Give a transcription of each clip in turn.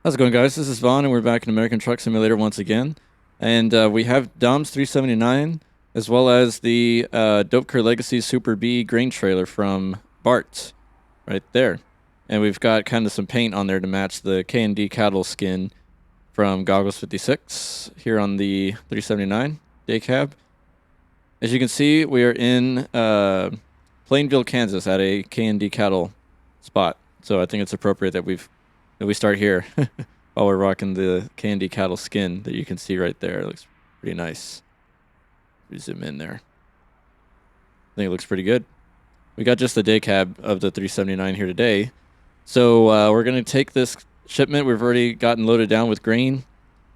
How's it going, guys? This is Vaughn, and we're back in American Truck Simulator once again. And we have Dom's 379, as well as the Doepker Legacy Super B grain trailer from B4rt, right there. And we've got kind of some paint on there to match the K&D Cattle Skin from Goggles 56 here on the 379 day cab. As you can see, we are in Plainville, Kansas, at a K&D Cattle spot. So I think it's appropriate that we start here while we're rocking the K&D Cattle Skin that you can see right there. It looks pretty nice. We zoom in there. I think it looks pretty good. We got just the day cab of the 379 here today. So we're going to take this shipment we've already gotten loaded down with grain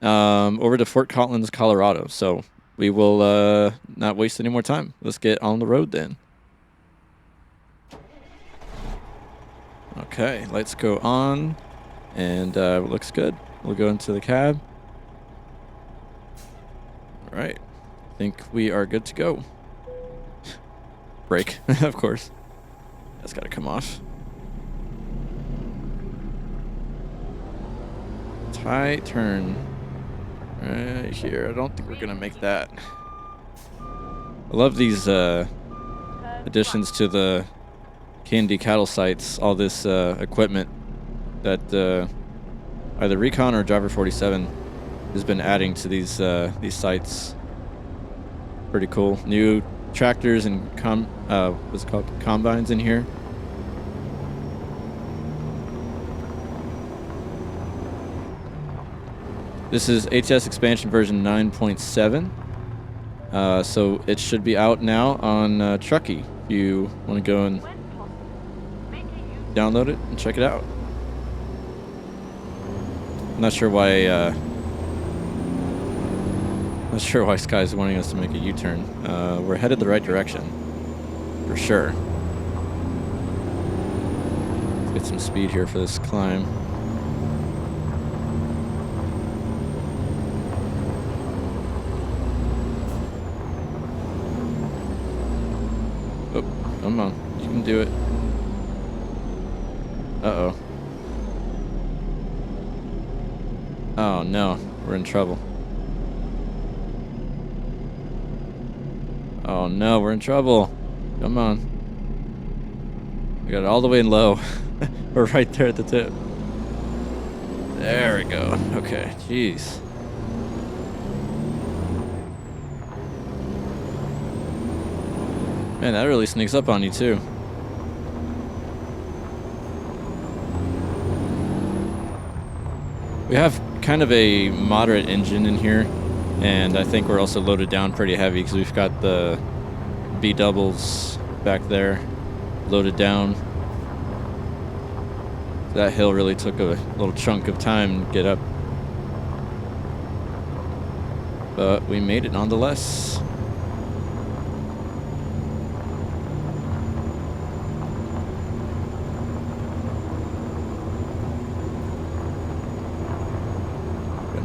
over to Fort Collins, Colorado. So we will not waste any more time. Let's get on the road then. Okay, lights go on. And it looks good. We'll go into the cab. All right. I think we are good to go. Brake, of course. That's got to come off. Tight turn. Right here. I don't think we're going to make that. I love these additions to the K&D cattle sites. All this equipment that either Recon or Driver 47 has been adding to these sites. Pretty cool. New tractors and what's it called? Combines in here. This is ATS Expansion version 9.7. So it should be out now on Truckee if you want to go and download it and check it out. Not sure why Sky's wanting us to make a U-turn. We're headed the right direction, for sure. Let's get some speed here for this climb. Oh, come on. You can do it. Uh-oh. Oh no, we're in trouble. Oh no, we're in trouble. Come on. We got it all the way in low. We're right there at the tip. There we go. Okay, jeez. Man, that really sneaks up on you too. We have kind of a moderate engine in here, and I think we're also loaded down pretty heavy because we've got the B doubles back there loaded down. That hill really took a little chunk of time to get up, but we made it nonetheless.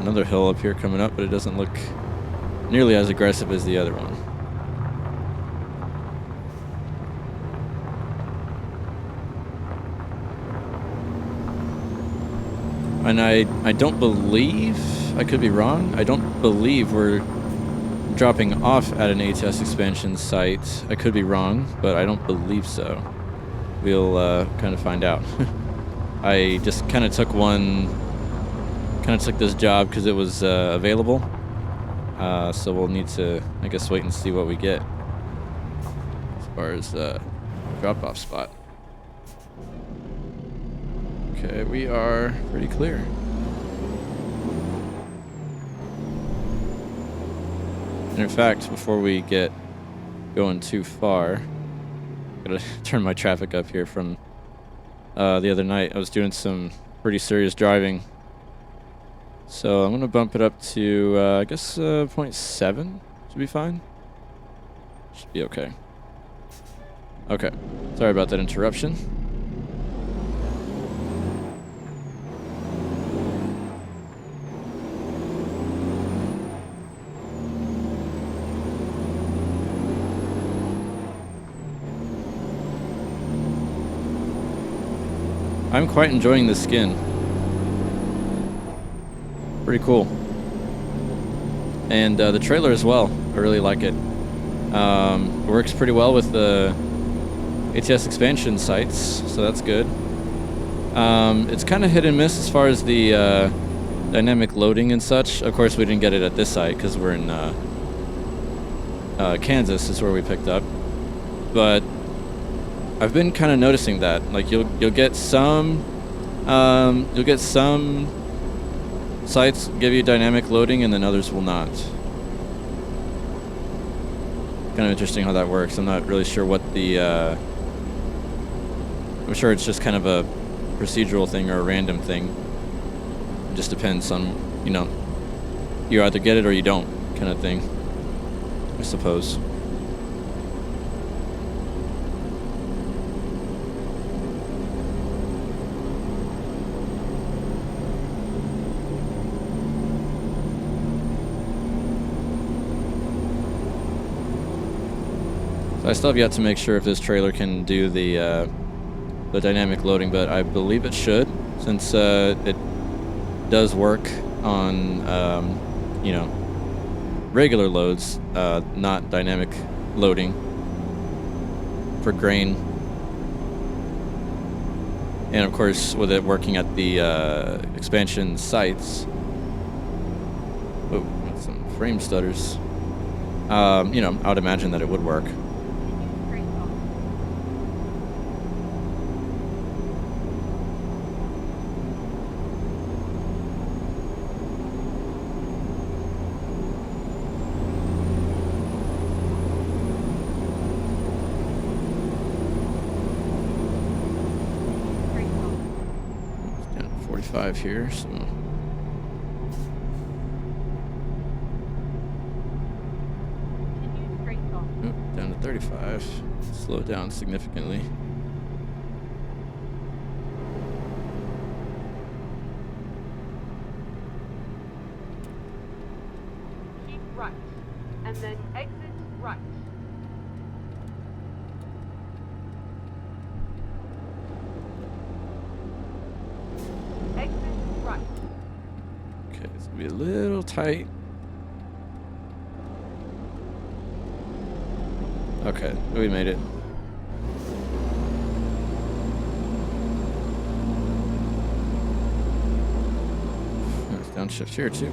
Another hill up here coming up, but it doesn't look nearly as aggressive as the other one. And I don't believe, I could be wrong, I don't believe we're dropping off at an ATS Expansion site. I could be wrong, but I don't believe so. We'll kind of find out. I just kind of took this job because it was available, so we'll need to, I guess, wait and see what we get as far as drop-off spot. Okay, we are pretty clear. And in fact, before we get going too far, I'm gonna turn my traffic up here from the other night. I was doing some pretty serious driving. So I'm going to bump it up to, I guess, 0.7 should be fine. Should be okay. Okay. Sorry about that interruption. I'm quite enjoying the skin. Pretty cool. And the trailer as well. I really like it. Works pretty well with the ATS Expansion sights, so that's good. It's kind of hit and miss as far as the dynamic loading and such. Of course, we didn't get it at this site because we're in Kansas is where we picked up. But I've been kind of noticing that, like you'll get some sites give you dynamic loading and then others will not. Kind of interesting how that works. I'm not really sure what the I'm sure it's just kind of a procedural thing or a random thing. It just depends on, you know, you either get it or you don't kind of thing, I suppose. So I still have yet to make sure if this trailer can do the dynamic loading, but I believe it should, since it does work on you know, regular loads, not dynamic loading for grain. And of course, with it working at the expansion sites, oh, some frame stutters. You know, I would imagine that it would work. Here, so down to 35. Slow it down significantly. Keep right, and then exit right. Okay, it's gonna be a little tight. Okay, we made it. There's downshift here too.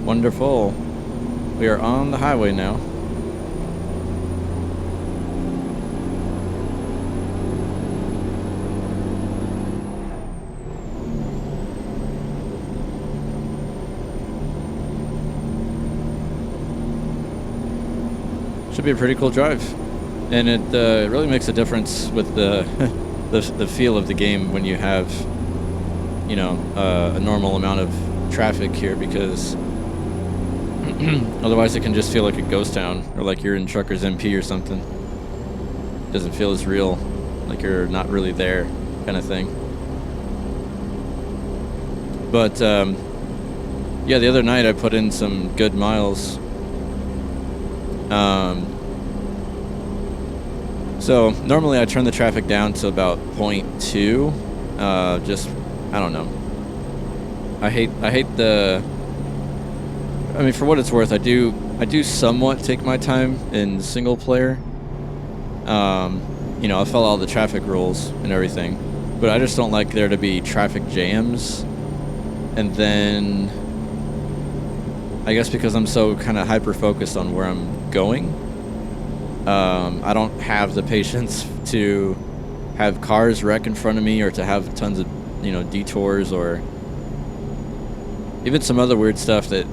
Wonderful. We are on the highway now. Should be a pretty cool drive. And it really makes a difference with the the feel of the game when you have, you know, a normal amount of traffic here, because otherwise it can just feel like a ghost town, or like you're in Truckers MP or something. It doesn't feel as real, like you're not really there kind of thing. But yeah, the other night I put in some good miles. So normally I turn the traffic down to about 0.2. Just, I don't know. I hate the, I mean, for what it's worth, I do somewhat take my time in single player. You know, I follow all the traffic rules and everything, but I just don't like there to be traffic jams. And then, I guess because I'm so kind of hyper-focused on where I'm going, I don't have the patience to have cars wreck in front of me, or to have tons of, you know, detours, or even some other weird stuff that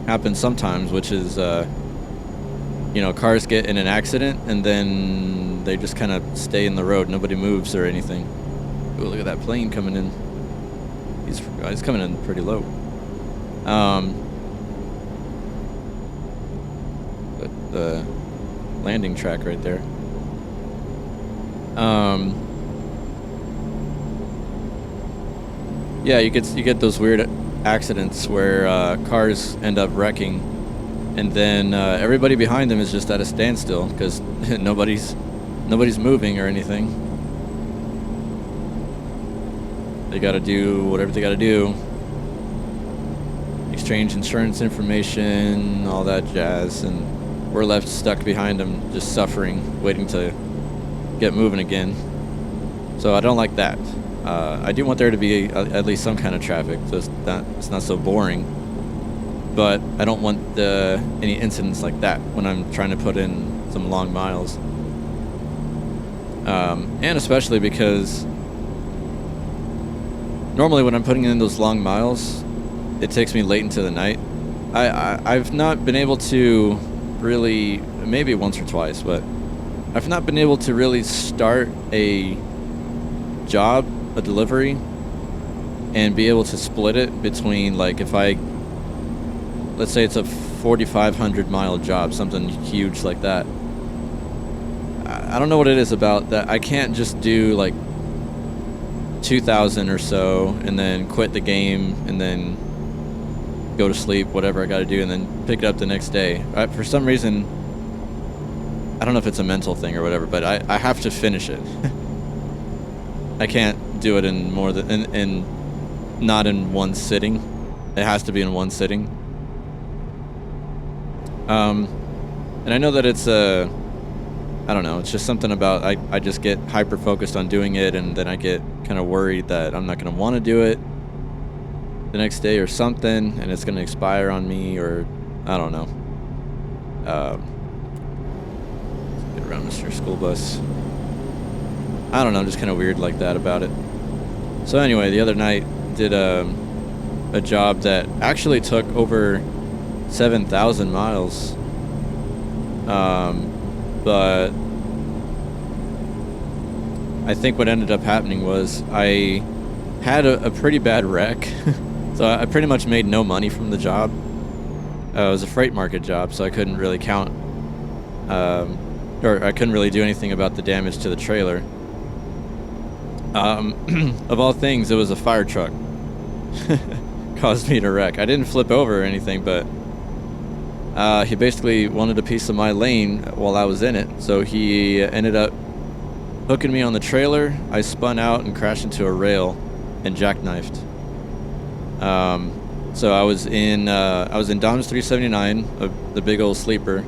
happens sometimes, which is, you know, cars get in an accident and then they just kind of stay in the road. Nobody moves or anything. Ooh, look at that plane coming in. He's coming in pretty low. The landing track right there. Yeah, you get those weird accidents where cars end up wrecking, and then everybody behind them is just at a standstill because nobody's moving or anything. They got to do whatever they got to do. Exchange insurance information, all that jazz, and we're left stuck behind them, just suffering, waiting to get moving again. So I don't like that. I do want there to be at least some kind of traffic, so it's not so boring. But I don't want any incidents like that when I'm trying to put in some long miles. And especially because normally when I'm putting in those long miles, it takes me late into the night. I've not been able to really, maybe once or twice, but I've not been able to really start a job, a delivery, and be able to split it between, like, if let's say it's a 4,500 mile job, something huge like that. I don't know what it is about that. I can't just do like 2,000 or so and then quit the game and then go to sleep, whatever I got to do, and then pick it up the next day. For some reason, I don't know if it's a mental thing or whatever, but I have to finish it. I can't do it in more than not in one sitting. It has to be in one sitting. And I know that it's I don't know, it's just something about I just get hyper focused on doing it, and then I get kind of worried that I'm not going to want to do it the next day or something, and it's going to expire on me, or I don't know. Get around Mr. School Bus. I don't know, I'm just kind of weird like that about it. So anyway, the other night did a job that actually took over 7,000 miles. But I think what ended up happening was I had a pretty bad wreck. So I pretty much made no money from the job. It was a freight market job, so I couldn't really count, or I couldn't really do anything about the damage to the trailer. Of all things, it was a fire truck. Caused me to wreck. I didn't flip over or anything, but he basically wanted a piece of my lane while I was in it, so he ended up hooking me on the trailer. I spun out and crashed into a rail and jackknifed. So I was in Dom's 379, the big old sleeper,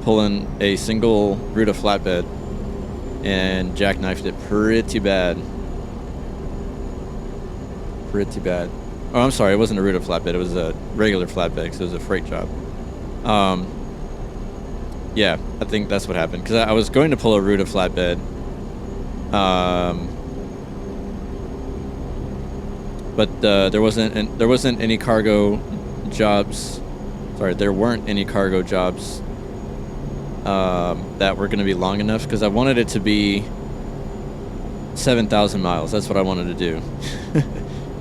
pulling a single Ruta flatbed, and jackknifed it pretty bad. Pretty bad. Oh, I'm sorry, it wasn't a Ruta flatbed, it was a regular flatbed, because it was a freight job. Yeah, I think that's what happened, because I was going to pull a Ruta flatbed, but there wasn't any cargo jobs. Sorry, there weren't any cargo jobs that were going to be long enough, because I wanted it to be 7,000 miles. That's what I wanted to do.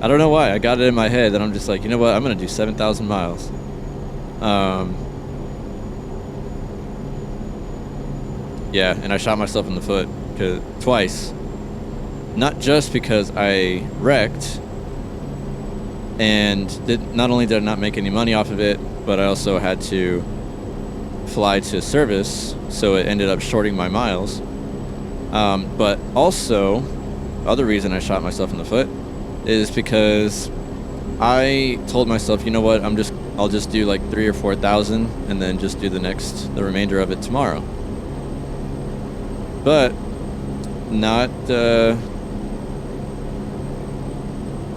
I don't know why. I got it in my head that I'm just like, you know what? I'm going to do 7,000 miles. Yeah, and I shot myself in the foot twice. Not just because I wrecked, and not only did I not make any money off of it, but I also had to fly to service, so it ended up shorting my miles. But also, other reason I shot myself in the foot is because I told myself, you know what, I'll just do like 3,000 or 4,000 and then just do the remainder of it tomorrow. But not,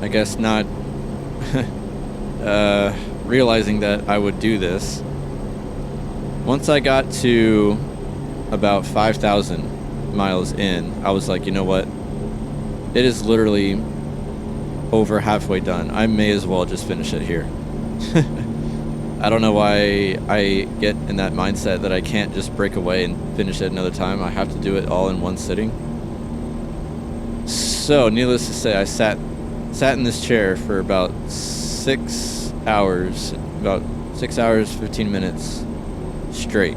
I guess not realizing that I would do this. Once I got to about 5,000 miles in, I was like, you know what? It is literally over halfway done. I may as well just finish it here. I don't know why I get in that mindset that I can't just break away and finish it another time. I have to do it all in one sitting. So, needless to say, I sat in this chair for about 6 hours, 15 minutes straight.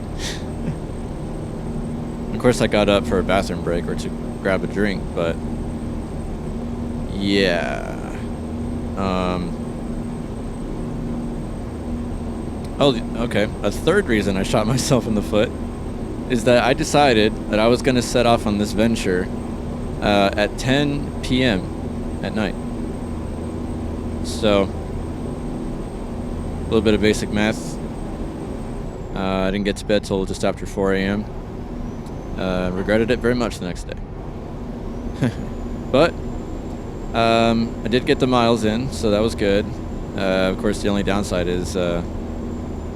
Of course, I got up for a bathroom break or to grab a drink, but yeah, Oh, okay. A third reason I shot myself in the foot is that I decided that I was going to set off on this venture at 10 p.m. at night. So, a little bit of basic math. I didn't get to bed till just after 4 a.m. Regretted it very much the next day. But I did get the miles in, so that was good. Of course, the only downside is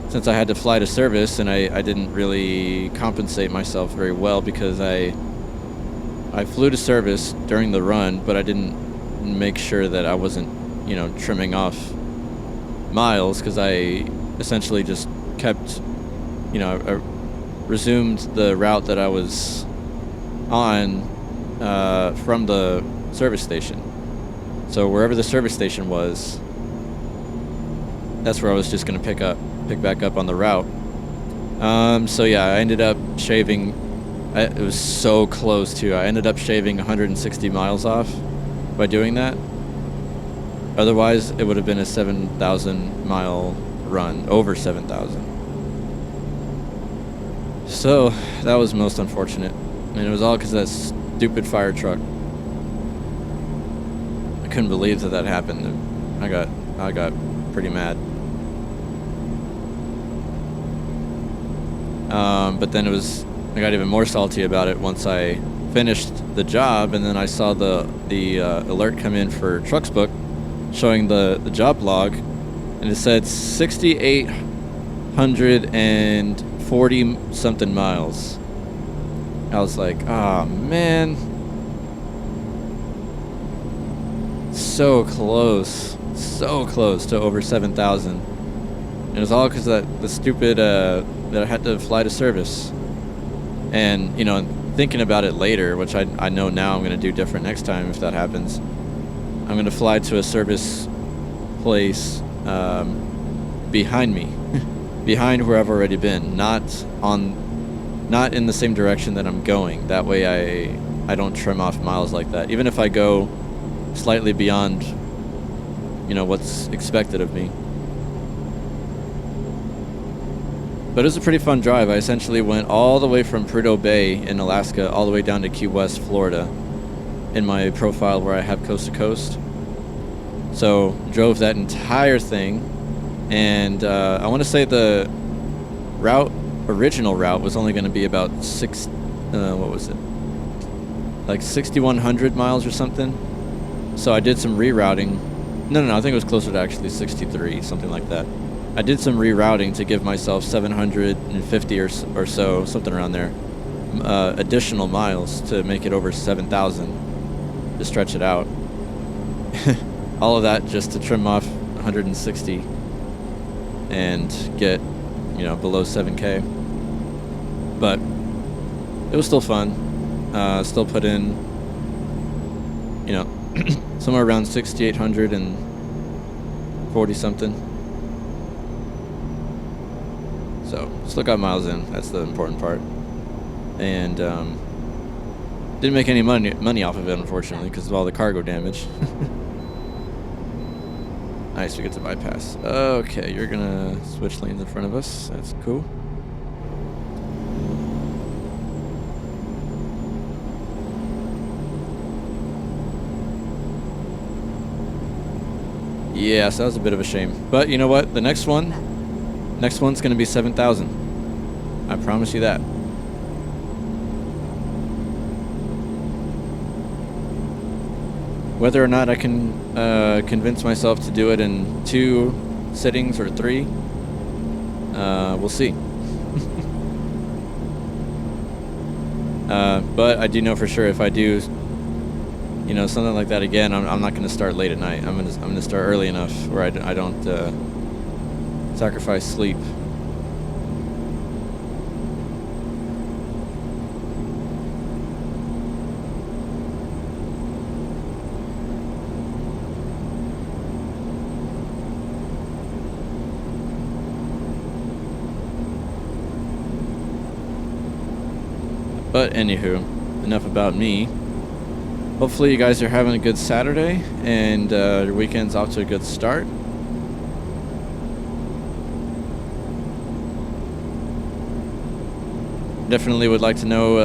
since I had to fly to service, and I didn't really compensate myself very well because I flew to service during the run, but I didn't make sure that I wasn't, you know, trimming off miles, because I essentially just kept, you know, I resumed the route that I was on from the service station. So wherever the service station was, that's where I was just going to pick back up on the route. So yeah, I ended up shaving, it was so close too. I ended up shaving 160 miles off by doing that. Otherwise, it would have been a 7,000 mile run, over 7,000. So that was most unfortunate. And it was all because of that stupid fire truck. I couldn't believe that happened. I got pretty mad. But then I got even more salty about it once I finished the job, and then I saw the alert come in for Trucks Book showing the job log, and it said 6,840 something miles. I was like, oh man, so close to over 7,000. It was all because of the stupid that I had to fly to service. And, you know, thinking about it later, which I know now I'm going to do different next time if that happens, I'm going to fly to a service place behind me, behind where I've already been, not in the same direction that I'm going. That way I don't trim off miles like that, even if I go slightly beyond, you know, what's expected of me. But it was a pretty fun drive. I essentially went all the way from Prudhoe Bay in Alaska all the way down to Key West, Florida, in my profile where I have coast to coast. So drove that entire thing, and I want to say the original route was only going to be about what was it? Like 6,100 miles or something. So I did some rerouting. No, I think it was closer to actually 63, something like that. I did some rerouting to give myself 750 or so, something around there, additional miles to make it over 7,000, to stretch it out. All of that just to trim off 160 and get, you know, below 7K. But it was still fun. Still put in, you know, somewhere around 6,840 something. So still got miles in. That's the important part. And didn't make any money off of it, unfortunately, because of all the cargo damage. Nice, we get to bypass. Okay, you're gonna switch lanes in front of us. That's cool. Yeah, so that was a bit of a shame. But you know what? The next one's going to be 7,000. I promise you that. Whether or not I can convince myself to do it in 2 sittings or 3, we'll see. But I do know for sure if I do, you know, something like that again, I'm not going to start late at night. I'm going to start early enough where I don't sacrifice sleep. But anywho, enough about me. Hopefully you guys are having a good Saturday and your weekend's off to a good start. Definitely would like to know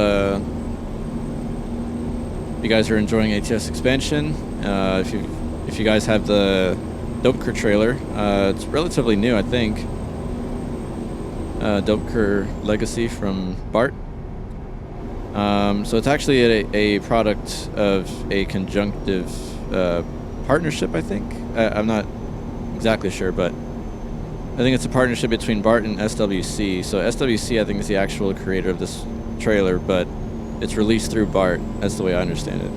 if you guys are enjoying ATS Expansion. If you guys have the Doepker trailer, it's relatively new, I think. Doepker Legacy from B4rt. So it's actually a product of a conjunctive partnership, I think. I'm not exactly sure, but I think it's a partnership between B4rt and SWC. So SWC, I think, is the actual creator of this trailer, but it's released through B4rt. That's the way I understand it.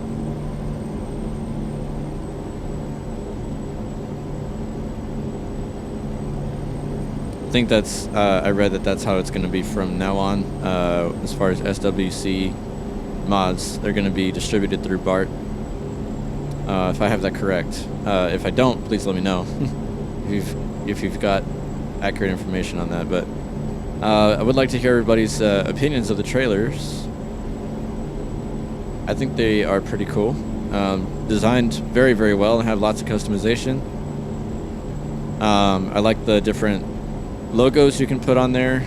I think that's, I read that that's how it's going to be from now on. As far as SWC mods, they're going to be distributed through B4rt. If I have that correct. If I don't, please let me know if you've got accurate information on that. But I would like to hear everybody's opinions of the trailers. I think they are pretty cool. Designed very, very well and have lots of customization. I like the different logos you can put on there.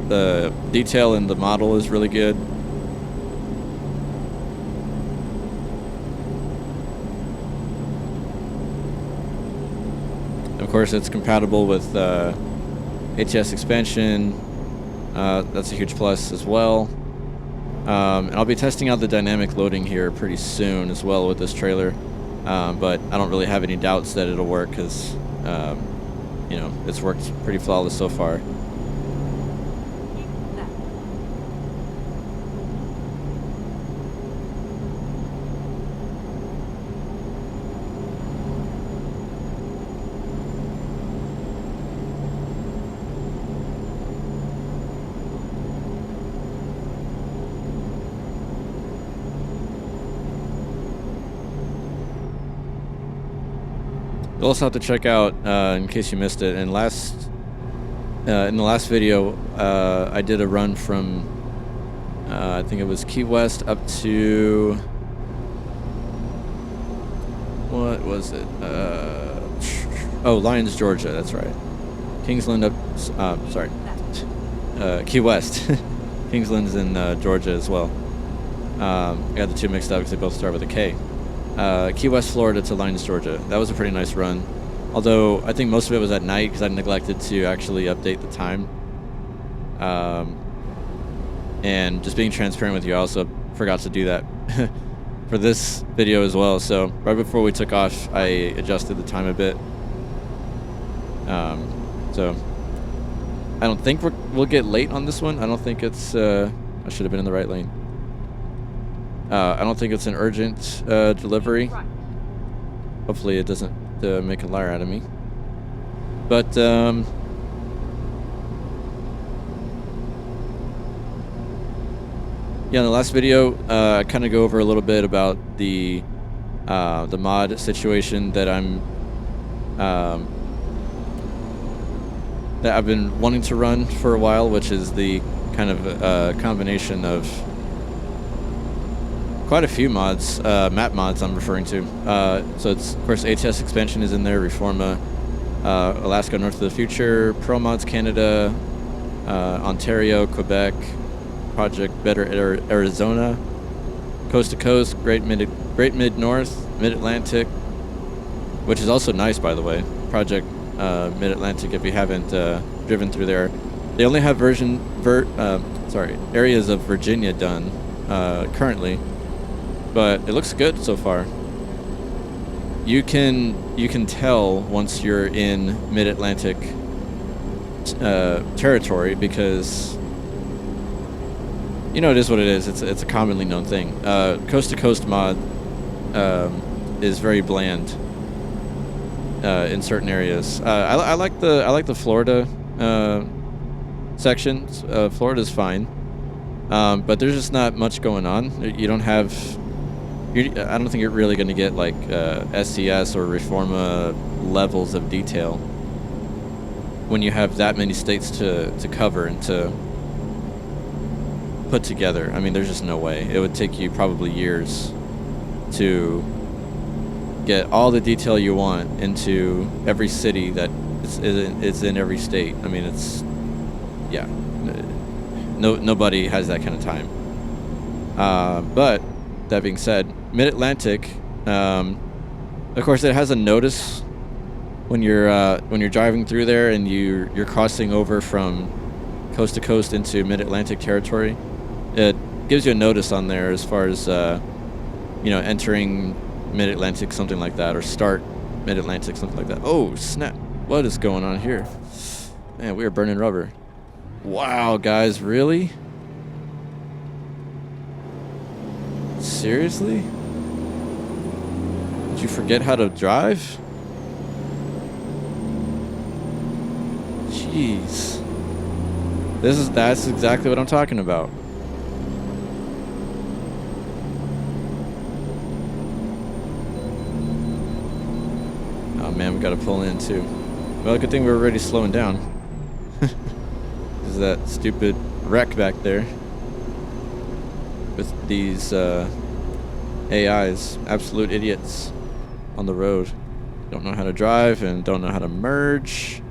The detail in the model is really good. Of course, it's compatible with ATS Expansion. That's a huge plus as well. And I'll be testing out the dynamic loading here pretty soon as well with this trailer. But I don't really have any doubts that it'll work because, you know, it's worked pretty flawless so far. You'll also have to check out, in case you missed it, in the last video, I did a run from, I think it was Key West up to, what was it? Oh, Lyons, Georgia, that's right. Kingsland up, sorry, Key West. Kingsland's in Georgia as well. I got the two mixed up because they both start with a K. Key West, Florida to Lyons, Georgia. That was a pretty nice run. Although I think most of it was at night because I neglected to actually update the time. And just being transparent with you, I also forgot to do that for this video as well. So right before we took off, I adjusted the time a bit. So I don't think we'll get late on this one. I don't think it's, I should have been in the right lane. I don't think it's an urgent delivery. Hopefully it doesn't make a liar out of me. But yeah, in the last video, I kind of go over a little bit about the mod situation that that I've been wanting to run for a while, which is the kind of combination of quite a few mods, map mods I'm referring to. So it's, of course, ATS Expansion is in there, Reforma, Alaska North of the Future, Pro Mods Canada, Ontario, Quebec, Project Better Arizona, Coast to Coast, Great Mid North, Mid Atlantic, which is also nice, by the way. Project Mid Atlantic, if you haven't driven through there, they only have areas of Virginia done currently. But it looks good so far. You can tell once you're in Mid-Atlantic territory because, you know, it is what it is. It's a commonly known thing. Coast to Coast mod is very bland in certain areas. I like the Florida sections. Florida's fine, but there's just not much going on. You don't have. I don't think you're really going to get like SCS or Reforma levels of detail when you have that many states to cover and to put together. I mean, there's just no way. It would take you probably years to get all the detail you want into every city that is in every state. I mean, it's, yeah, nobody has that kind of time. But that being said, Mid-Atlantic, of course, it has a notice when you're driving through there and you're crossing over from coast to coast into Mid-Atlantic territory. It gives you a notice on there as far as entering Mid-Atlantic, something like that, or start Mid-Atlantic, something like that. Oh snap! What is going on here? Man, we are burning rubber. Wow, guys, really? Seriously? Did you forget how to drive? Jeez. That's exactly what I'm talking about. Oh man, we gotta pull in too. Well, good thing we were already slowing down. There's that stupid wreck back there with these AIs, absolute idiots on the road. Don't know how to drive and don't know how to merge.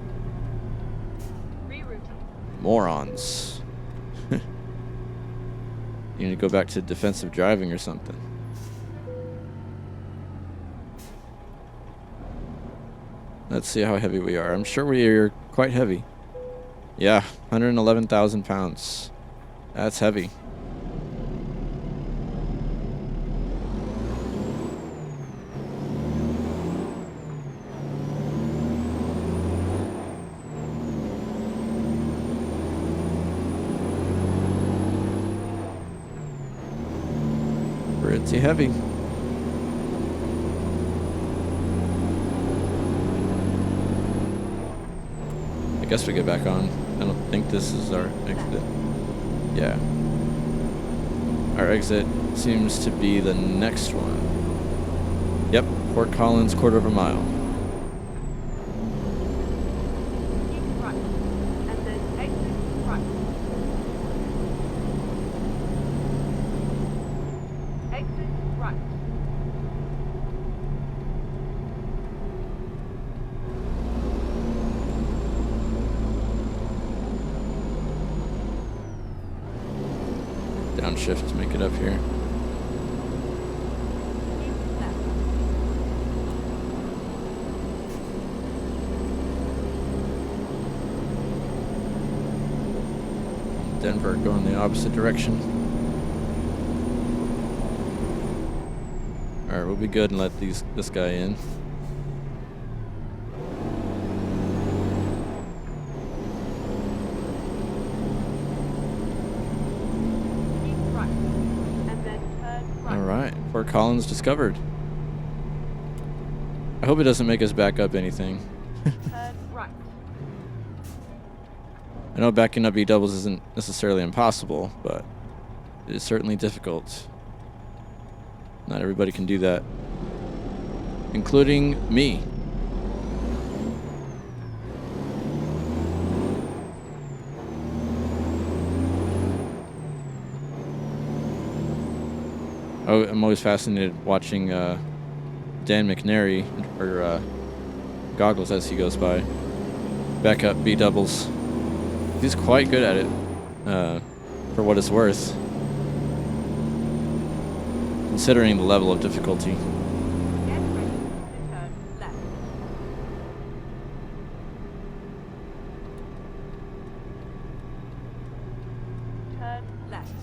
Morons. You need to go back to defensive driving or something. Let's see how heavy we are. I'm sure we are quite heavy. Yeah, 111,000 pounds. That's heavy. Pretty heavy. I guess we get back on. I don't think this is our exit. Yeah. Our exit seems to be the next one. Yep, Fort Collins, quarter of a mile. Keep right, and then exit right. Exit right. Downshift to make it up here. Keep left. Denver going the opposite direction. Alright, we'll be good and let this guy in. Keep right, and then turn right. Alright, Fort Collins discovered. I hope it doesn't make us back up anything. Turn right. I know backing up E-doubles isn't necessarily impossible, but it is certainly difficult. Not everybody can do that, including me. Oh, I'm always fascinated watching Dan McNary, or Goggles as he goes by, back up B-doubles. He's quite good at it, for what it's worth, considering the level of difficulty. Get ready to turn left. Turn left.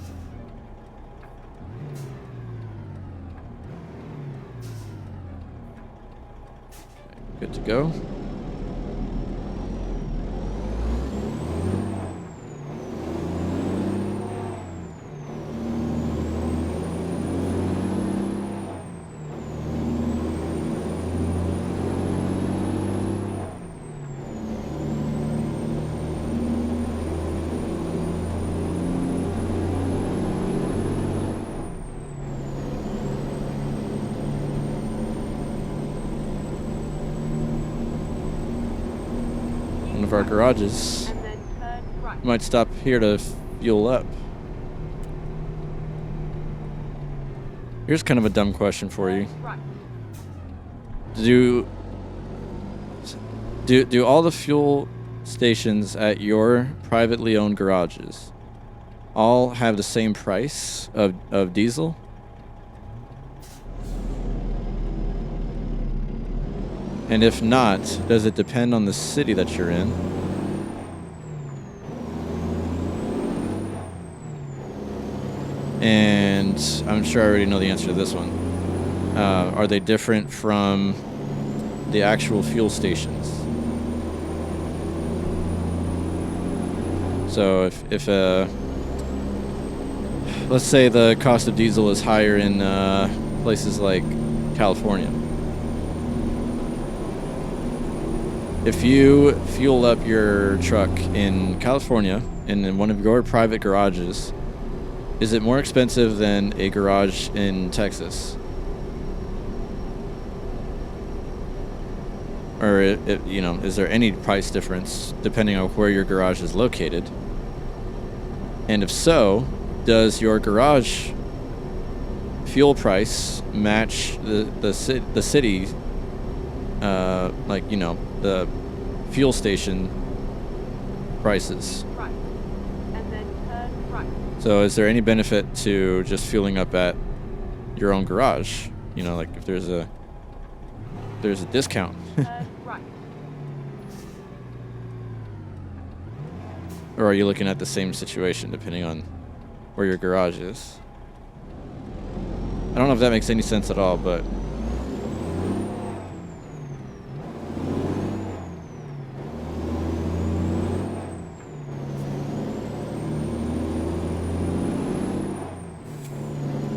Good to go. Of our garages. And then turn right. Might stop here to fuel up. Here's kind of a dumb question for you. Right. Do all the fuel stations at your privately owned garages all have the same price of diesel? And if not, does it depend on the city that you're in? And I'm sure I already know the answer to this one. Are they different from the actual fuel stations? So if let's say the cost of diesel is higher in places like California. If you fuel up your truck in California in one of your private garages, is it more expensive than a garage in Texas? Or is there any price difference depending on where your garage is located? And if so, does your garage fuel price match the city, the fuel station prices? Right. And then turn right. So is there any benefit to just fueling up at your own garage? You know, like if there's a discount. Turn right. Or are you looking at the same situation depending on where your garage is? I don't know if that makes any sense at all, but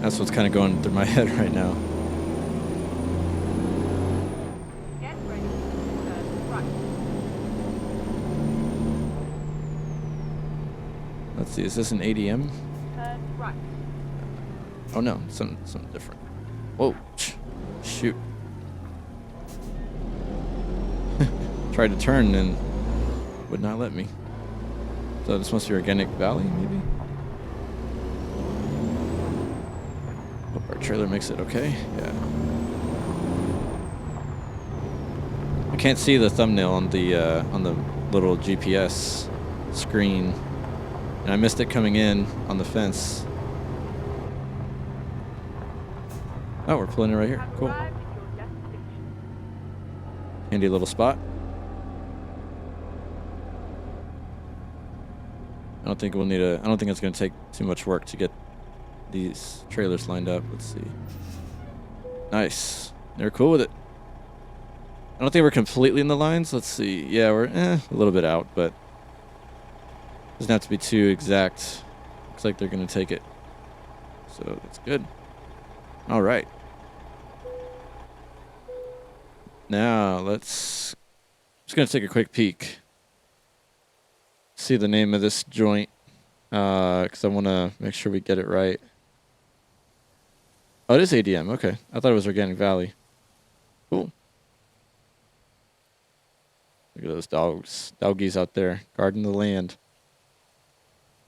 that's what's kind of going through my head right now. Get ready. Turn right. Let's see, is this an ADM? Turn right. Oh no, something different. Whoa, shoot. Tried to turn and would not let me. So this must be Organic Valley, maybe? Hope our trailer makes it okay. Yeah. I can't see the thumbnail on the little GPS screen, and I missed it coming in on the fence. Oh, we're pulling it right here. Have Cool. arrived at your destination. Handy little spot. I don't think it's going to take too much work to get these trailers lined up. Let's see. Nice. They're cool with it. I don't think we're completely in the lines. Let's see. Yeah, we're a little bit out, but doesn't have to be too exact. Looks like they're going to take it. So that's good. All right. Now let's just going to take a quick peek. See the name of this joint, because I want to make sure we get it right. Oh, it is ADM. Okay. I thought it was Organic Valley. Cool. Look at those doggies out there guarding the land.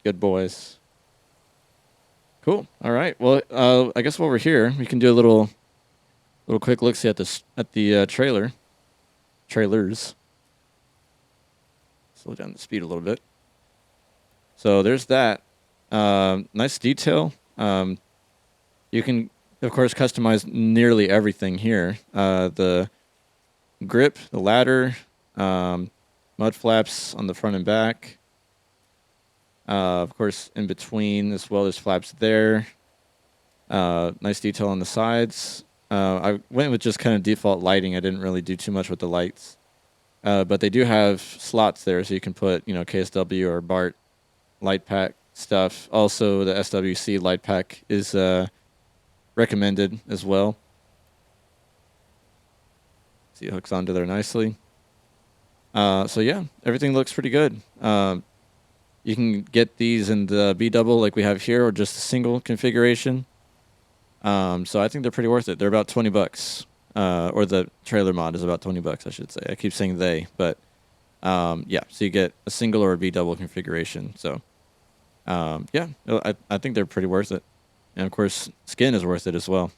Good boys. Cool. All right. Well, I guess while we're here, we can do a little quick look see at the trailers. Slow down the speed a little bit. So there's that. Nice detail. You can, of course, customize nearly everything here. The grip, the ladder, mud flaps on the front and back. Of course, in between as well, there's flaps there. Nice detail on the sides. I went with just kind of default lighting. I didn't really do too much with the lights. But they do have slots there, so you can put, KSW or BART light pack stuff. Also, the SWC light pack is recommended as well. See, it hooks onto there nicely. So yeah, everything looks pretty good. You can get these in the B double like we have here, or just a single configuration. So I think they're pretty worth it. They're about $20. Or the trailer mod is about $20, I should say. I keep saying they, but yeah. So you get a single or a B double configuration. So yeah, I think they're pretty worth it. And of course, skin is worth it as well.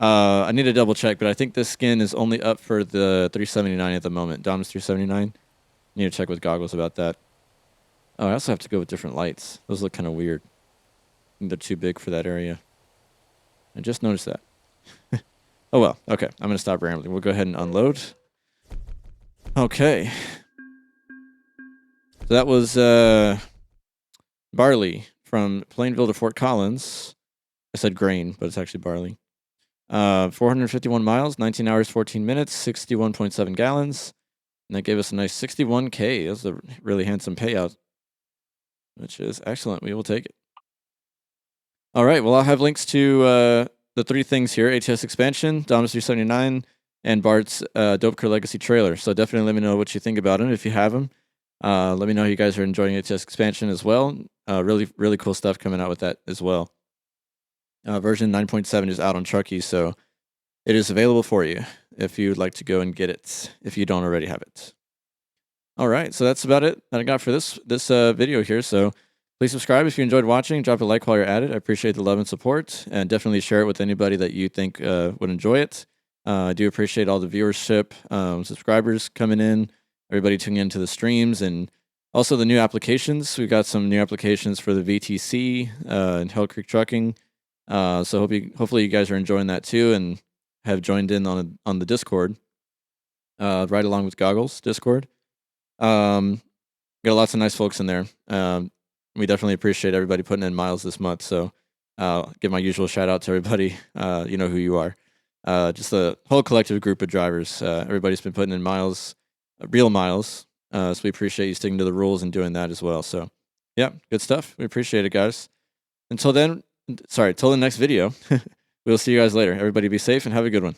I need to double check, but I think this skin is only up for the 379 at the moment. Dom's 379. Need to check with goggles about that. Oh, I also have to go with different lights. Those look kind of weird. I think they're too big for that area. I just noticed that. Oh well, okay. I'm gonna stop rambling. We'll go ahead and unload. Okay. So that was Barley from Plainville to Fort Collins. I said grain, but it's actually barley. 451 miles, 19 hours, 14 minutes, 61.7 gallons. And that gave us a nice 61K. That's a really handsome payout, which is excellent. We will take it. All right. Well, I'll have links to the three things here: ATS Expansion, Dom's 379, and Bart's Doepker Legacy trailer. So definitely let me know what you think about them if you have them. Let me know how you guys are enjoying ATS Expansion as well. Really cool stuff coming out with that as well. Version 9.7 is out on Truckee, so it is available for you if you'd like to go and get it, if you don't already have it. All right, so that's about it that I got for this video here. So please subscribe if you enjoyed watching. Drop a like while you're at it. I appreciate the love and support, and definitely share it with anybody that you think would enjoy it. I do appreciate all the viewership, subscribers coming in, everybody tuning into the streams, and also the new applications. We've got some new applications for the VTC and Hell Creek Trucking. So hopefully you guys are enjoying that too, and have joined in on the Discord, right along with Goggles Discord. Got lots of nice folks in there. We definitely appreciate everybody putting in miles this month. So give my usual shout out to everybody. You know who you are. Just the whole collective group of drivers. Everybody's been putting in miles, real miles. So we appreciate you sticking to the rules and doing that as well. So yeah, good stuff. We appreciate it, guys. Until the next video. We'll see you guys later. Everybody be safe and have a good one.